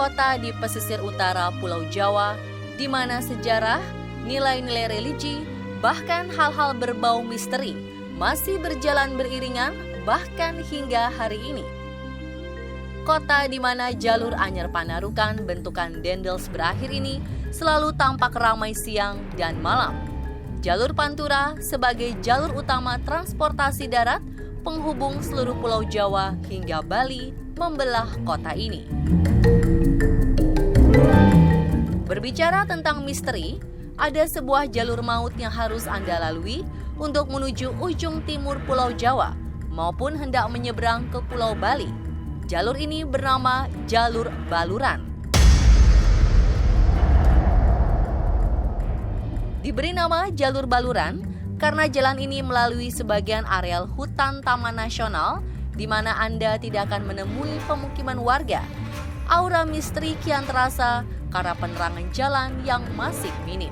kota di pesisir utara Pulau Jawa, di mana sejarah, nilai-nilai religi, bahkan hal-hal berbau misteri masih berjalan beriringan bahkan hingga hari ini. Kota di mana jalur Anyar Panarukan bentukan dendels berakhir ini selalu tampak ramai siang dan malam. Jalur Pantura sebagai jalur utama transportasi darat penghubung seluruh Pulau Jawa hingga Bali membelah kota ini. Berbicara tentang misteri, ada sebuah jalur maut yang harus Anda lalui untuk menuju ujung timur Pulau Jawa maupun hendak menyeberang ke Pulau Bali. Jalur ini bernama Jalur Baluran. Diberi nama Jalur Baluran karena jalan ini melalui sebagian areal hutan Taman Nasional di mana Anda tidak akan menemui pemukiman warga. Aura misteri kian terasa karena penerangan jalan yang masih minim.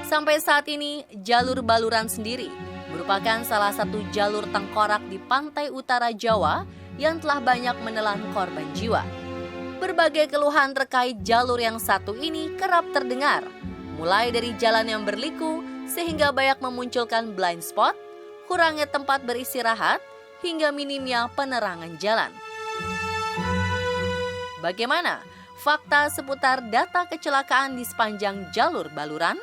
Sampai saat ini, jalur Baluran sendiri merupakan salah satu jalur tengkorak di pantai utara Jawa yang telah banyak menelan korban jiwa. Berbagai keluhan terkait jalur yang satu ini kerap terdengar, mulai dari jalan yang berliku sehingga banyak memunculkan blind spot, kurangnya tempat beristirahat, hingga minimnya penerangan jalan. Bagaimana fakta seputar data kecelakaan di sepanjang jalur Baluran?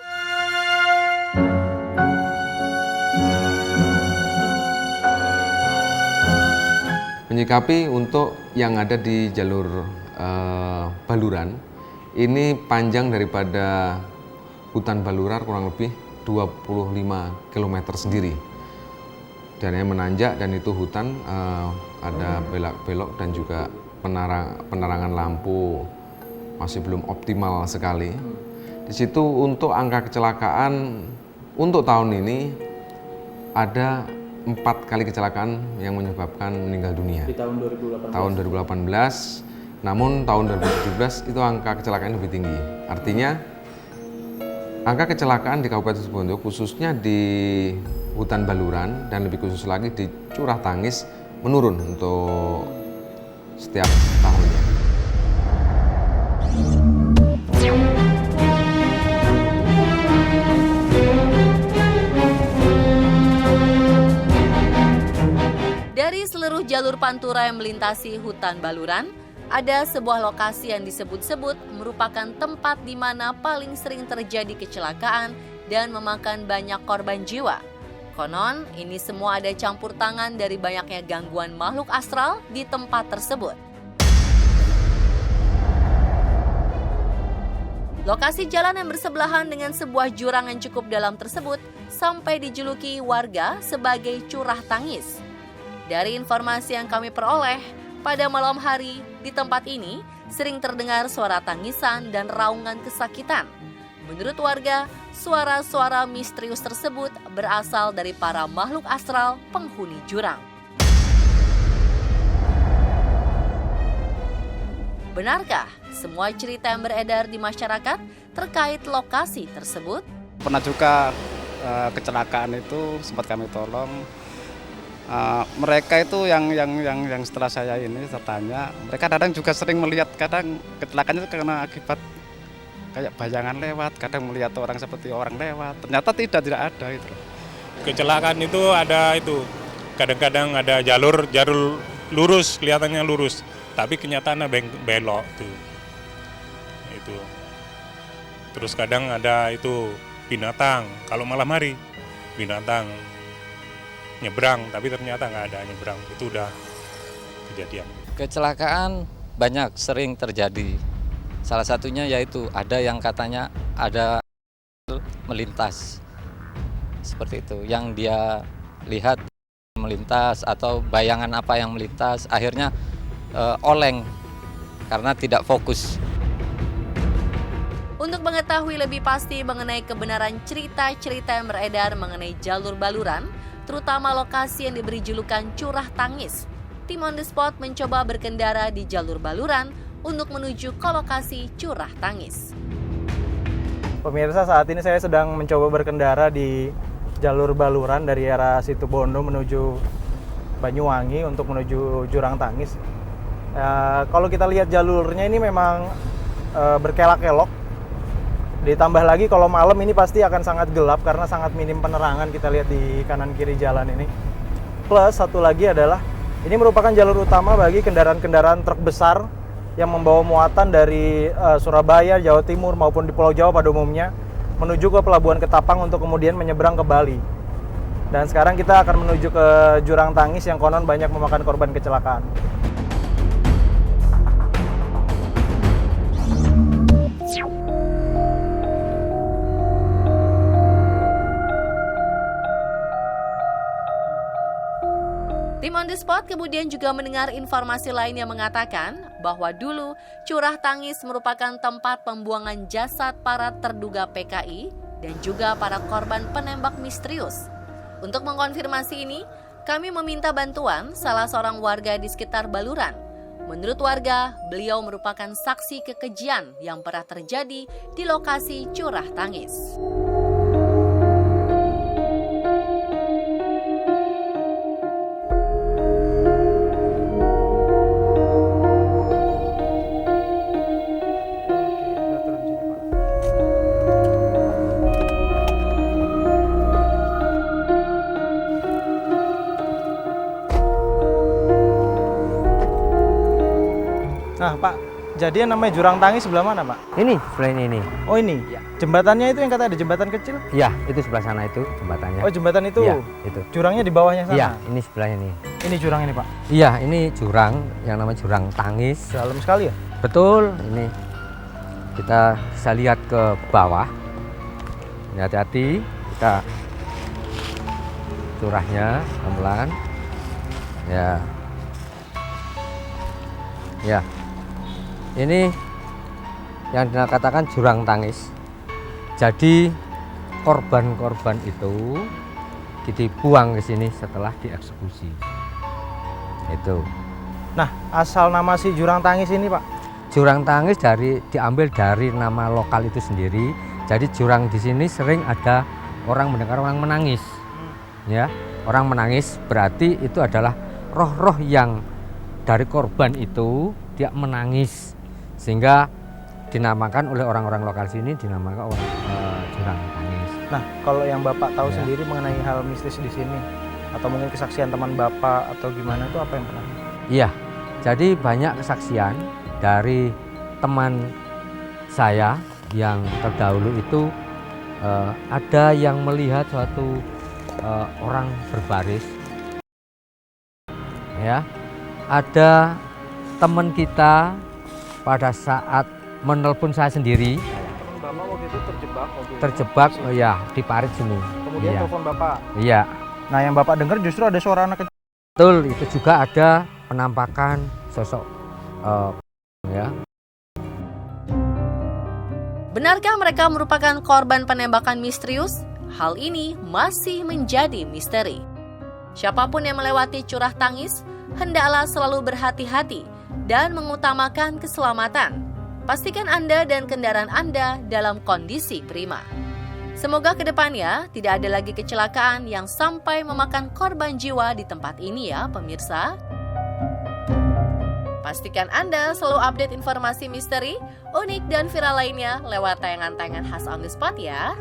Menyikapi untuk yang ada di jalur Baluran, ini panjang daripada hutan Baluran kurang lebih 25 km sendiri. Jalannya menanjak dan itu hutan, ada belok-belok dan juga penerangan lampu masih belum optimal sekali. Di situ untuk angka kecelakaan untuk tahun ini ada 4 kali kecelakaan yang menyebabkan meninggal dunia. Di tahun 2018? Tahun 2018, namun tahun 2017 itu angka kecelakaan lebih tinggi. Artinya, angka kecelakaan di Kabupaten Situbondo khususnya di hutan Baluran dan lebih khusus lagi di Curah Tangis menurun untuk setiap tahunnya. Dari seluruh jalur Pantura yang melintasi hutan Baluran, ada sebuah lokasi yang disebut-sebut merupakan tempat di mana paling sering terjadi kecelakaan dan memakan banyak korban jiwa. Konon, ini semua ada campur tangan dari banyaknya gangguan makhluk astral di tempat tersebut. Lokasi jalan yang bersebelahan dengan sebuah jurang yang cukup dalam tersebut sampai dijuluki warga sebagai Curah Tangis. Dari informasi yang kami peroleh, pada malam hari di tempat ini sering terdengar suara tangisan dan raungan kesakitan. Menurut warga, suara-suara misterius tersebut berasal dari para makhluk astral penghuni jurang. Benarkah semua cerita yang beredar di masyarakat terkait lokasi tersebut? Pernah juga kecelakaan itu sempat kami tolong. Mereka itu yang setelah saya ini tertanya, mereka kadang juga sering melihat, kadang kecelakaan itu karena akibat kayak bayangan lewat, kadang melihat orang seperti orang lewat, ternyata tidak ada itu. Kecelakaan itu ada itu, kadang-kadang ada jalur lurus, kelihatannya lurus, tapi kenyataannya belok tuh. Itu. Terus kadang ada itu binatang, kalau malam hari binatang nyebrang, tapi ternyata nggak ada nyebrang, itu udah kejadian. Kecelakaan banyak sering terjadi. Salah satunya yaitu ada yang katanya ada melintas seperti itu, yang dia lihat melintas atau bayangan apa yang melintas, akhirnya oleng karena tidak fokus. Untuk mengetahui lebih pasti mengenai kebenaran cerita-cerita yang beredar mengenai jalur Baluran, terutama lokasi yang diberi julukan Curah Tangis, tim on the spot mencoba berkendara di jalur Baluran untuk menuju ke lokasi curah tangis. Pemirsa, saat ini saya sedang mencoba berkendara di jalur Baluran dari arah Situbondo menuju Banyuwangi untuk menuju Jurang Tangis. Kalau kita lihat jalurnya ini memang berkelak-kelok. Ditambah lagi kalau malam ini pasti akan sangat gelap karena sangat minim penerangan kita lihat di kanan kiri jalan ini. Plus satu lagi adalah ini merupakan jalur utama bagi kendaraan-kendaraan truk besar yang membawa muatan dari Surabaya, Jawa Timur maupun di Pulau Jawa pada umumnya menuju ke Pelabuhan Ketapang untuk kemudian menyeberang ke Bali. Dan sekarang kita akan menuju ke Jurang Tangis yang konon banyak memakan korban kecelakaan. Tim On The Spot kemudian juga mendengar informasi lain yang mengatakan bahwa dulu Curah Tangis merupakan tempat pembuangan jasad para terduga PKI dan juga para korban penembak misterius. Untuk mengkonfirmasi ini, kami meminta bantuan salah seorang warga di sekitar Baluran. Menurut warga, beliau merupakan saksi kekejian yang pernah terjadi di lokasi Curah Tangis. Nah Pak, jadi yang namanya Jurang Tangis sebelah mana Pak? Ini selain ini. Oh ini? Ya. Jembatannya itu yang kata ada jembatan kecil? Ya, itu sebelah sana itu jembatannya. Oh jembatan itu? Ya, itu. Jurangnya di bawahnya sana? Iya, ini sebelahnya nih. Ini jurang ini Pak? Iya, ini jurang yang namanya Jurang Tangis. Dalam sekali ya? Betul, ini kita bisa lihat ke bawah. Ini hati-hati, kita curahnya pelan-pelan. Ya. Ya. Ini yang dikatakan Jurang Tangis. Jadi korban-korban itu dibuang ke sini setelah dieksekusi. Itu. Nah, asal nama si Jurang Tangis ini Pak? Jurang Tangis diambil dari nama lokal itu sendiri. Jadi jurang di sini sering ada orang mendengar orang menangis. Ya, orang menangis berarti itu adalah roh-roh yang dari korban itu dia menangis. Sehingga dinamakan oleh orang-orang lokal sini dinamakan Jurang Tangis. Nah, kalau yang Bapak tahu Ya. sendiri mengenai hal mistis di sini atau mungkin kesaksian teman Bapak atau gimana itu apa yang pernah? Iya, jadi banyak kesaksian dari teman saya yang terdahulu itu ada yang melihat suatu orang berbaris. Ya, ada teman kita pada saat menelpon saya sendiri Bapak waktu itu terjebak ya di parit sini. Kemudian Iya. telepon Bapak. Iya, Nah, yang Bapak dengar justru ada suara anak kecil. betul, itu juga ada penampakan sosok ya. Benarkah mereka merupakan korban penembakan misterius? Hal ini masih menjadi misteri. Siapapun yang melewati Curah Tangis, hendaklah selalu berhati-hati dan mengutamakan keselamatan. Pastikan Anda dan kendaraan Anda dalam kondisi prima. Semoga kedepannya tidak ada lagi kecelakaan yang sampai memakan korban jiwa di tempat ini ya pemirsa. Pastikan Anda selalu update informasi misteri, unik dan viral lainnya lewat tayangan-tayangan khas On The Spot ya.